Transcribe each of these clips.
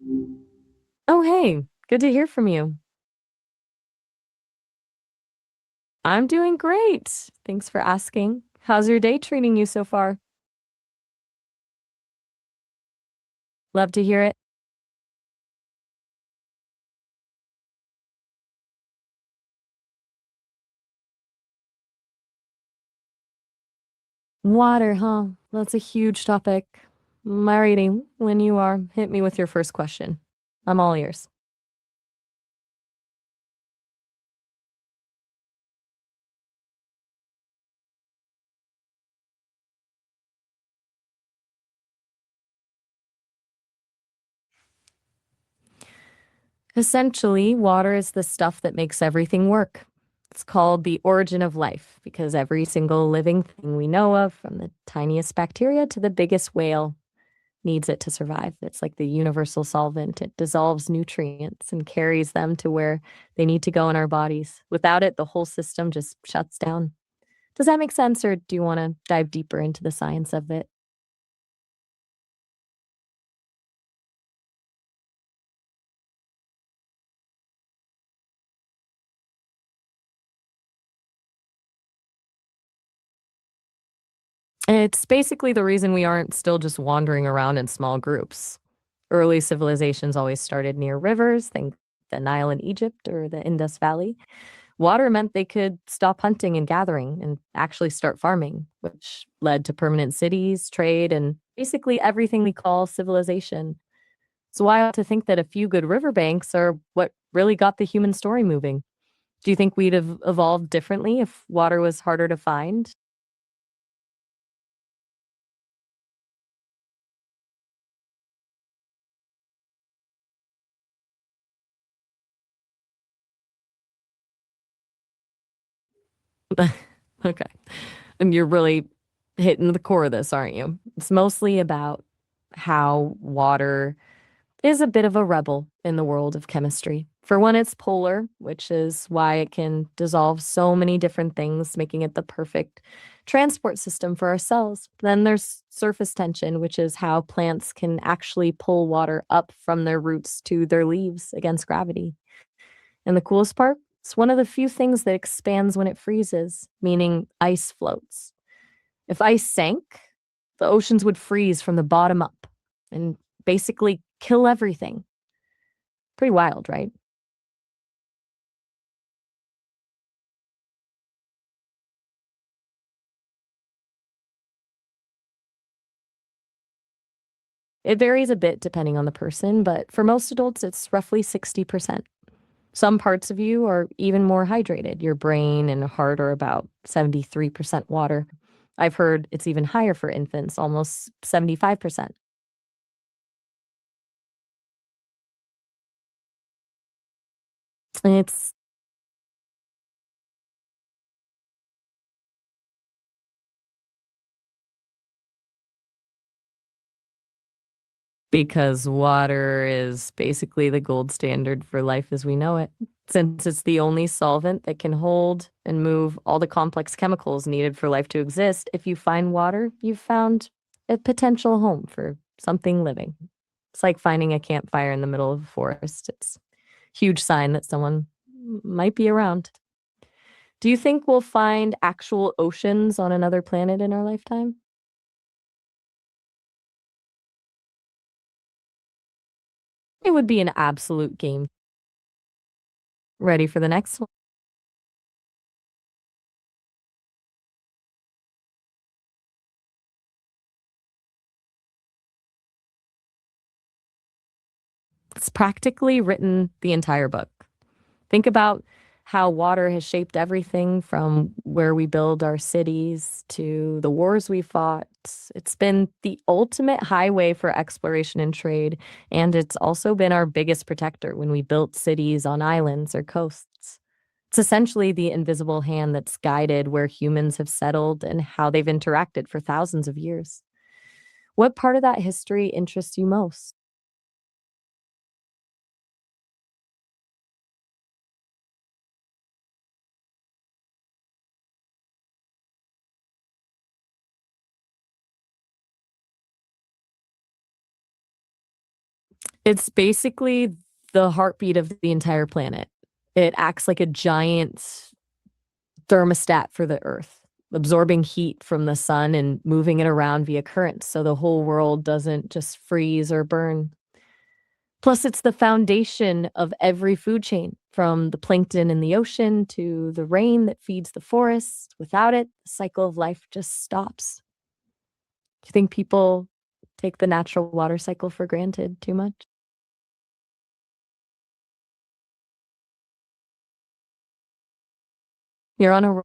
Oh, hey, good to hear from you. I'm doing great. Thanks for asking. How's your day treating you so far? Love to hear it. Water, huh? That's a huge topic. Alrighty, when you are, hit me with your first question. I'm all ears. Essentially, water is the stuff that makes everything work. It's called the origin of life because every single living thing we know of, from the tiniest bacteria to the biggest whale, needs it to survive. It's like the universal solvent. It dissolves nutrients and carries them to where they need to go in our bodies. Without it, the whole system just shuts down. Does that make sense, or do you want to dive deeper into the science of it? It's basically the reason we aren't still just wandering around in small groups. Early civilizations always started near rivers, think the Nile in Egypt or the Indus Valley. Water meant they could stop hunting and gathering and actually start farming, which led to permanent cities, trade, and basically everything we call civilization. It's wild to think that a few good riverbanks are what really got the human story moving. Do you think we'd have evolved differently if water was harder to find? Okay. And you're really hitting the core of this, aren't you? It's mostly about how water is a bit of a rebel in the world of chemistry. For one, it's polar, which is why it can dissolve so many different things, making it the perfect transport system for our cells. Then there's surface tension, which is how plants can actually pull water up from their roots to their leaves against gravity. And the coolest part, it's one of the few things that expands when it freezes, meaning ice floats. If ice sank, the oceans would freeze from the bottom up and basically kill everything. Pretty wild, right? It varies a bit depending on the person, but for most adults, it's roughly 60%. Some parts of you are even more hydrated. Your brain and heart are about 73% water. I've heard it's even higher for infants, almost 75%. And it's because water is basically the gold standard for life as we know it, since it's the only solvent that can hold and move all the complex chemicals needed for life to exist. If you find water, you've found a potential home for something living. It's like finding a campfire in the middle of a forest. It's a huge sign that someone might be around. Do you think we'll find actual oceans on another planet in our lifetime? It would be an absolute game. Ready for the next one? It's practically written the entire book. Think about how water has shaped everything from where we build our cities to the wars we fought. It's been the ultimate highway for exploration and trade, and it's also been our biggest protector when we built cities on islands or coasts. It's essentially the invisible hand that's guided where humans have settled and how they've interacted for thousands of years. What part of that history interests you most? It's basically the heartbeat of the entire planet. It acts like a giant thermostat for the earth, absorbing heat from the sun and moving it around via currents so the whole world doesn't just freeze or burn. Plus, it's the foundation of every food chain, from the plankton in the ocean to the rain that feeds the forests. Without it, the cycle of life just stops. Do you think people take the natural water cycle for granted too much? You're on a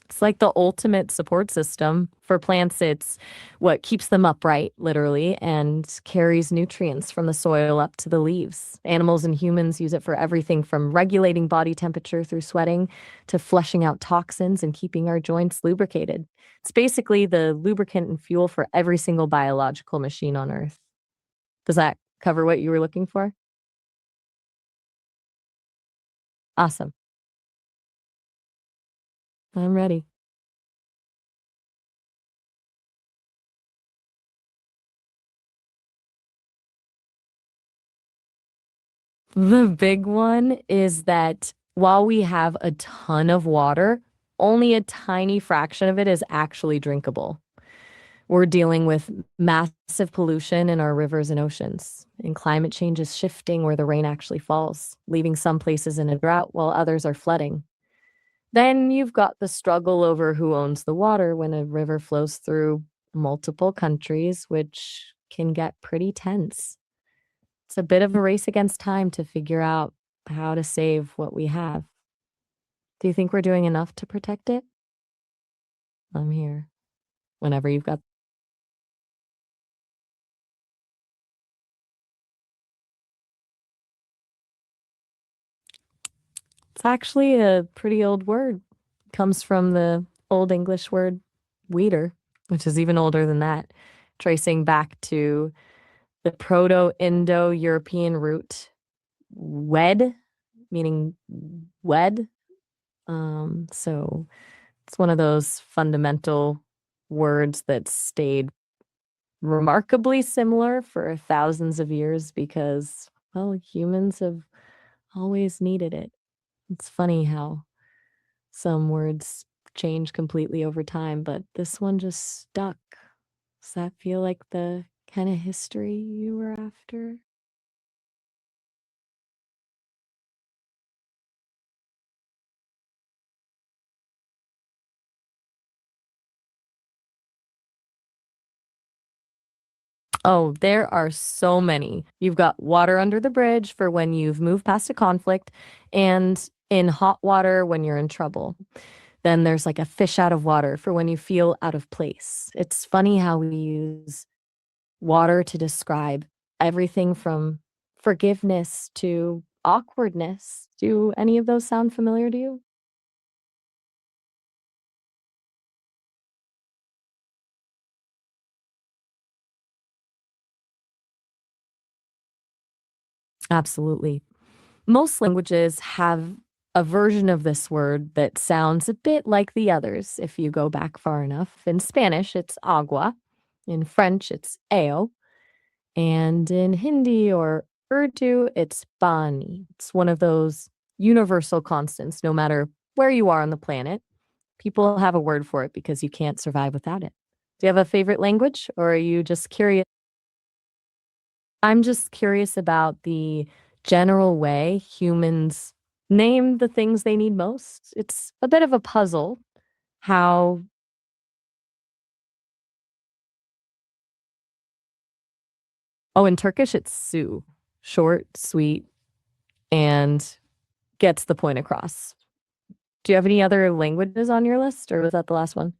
It's like the ultimate support system. For plants, it's what keeps them upright, literally, and carries nutrients from the soil up to the leaves. Animals and humans use it for everything from regulating body temperature through sweating to flushing out toxins and keeping our joints lubricated. It's basically the lubricant and fuel for every single biological machine on Earth. Does that cover what you were looking for? Awesome. I'm ready. The big one is that while we have a ton of water, only a tiny fraction of it is actually drinkable. We're dealing with massive pollution in our rivers and oceans, and climate change is shifting where the rain actually falls, leaving some places in a drought while others are flooding. Then you've got the struggle over who owns the water when a river flows through multiple countries, which can get pretty tense. It's a bit of a race against time to figure out how to save what we have. Do you think we're doing enough to protect it? I'm here whenever you've got. It's actually a pretty old word. Comes from the Old English word weeder, which is even older than that, tracing back to the Proto-Indo-European root wed, meaning wed. So it's one of those fundamental words that stayed remarkably similar for thousands of years because, well, humans have always needed it. It's funny how some words change completely over time, but this one just stuck. Does that feel like the kind of history you were after? Oh, there are so many. You've got water under the bridge for when you've moved past a conflict, and in hot water when you're in trouble. Then there's like a fish out of water for when you feel out of place. It's funny how we use water to describe everything from forgiveness to awkwardness. Do any of those sound familiar to you? Absolutely. Most languages have a version of this word that sounds a bit like the others if you go back far enough. In Spanish, it's agua. In French, it's eo. And in Hindi or Urdu, it's bani. It's one of those universal constants, no matter where you are on the planet. People have a word for it because you can't survive without it. Do you have a favorite language or are you just curious? I'm just curious about the general way humans name the things they need most. It's a bit of a puzzle how. Oh, in Turkish, it's su, short, sweet, and gets the point across. Do you have any other languages on your list, or was that the last one?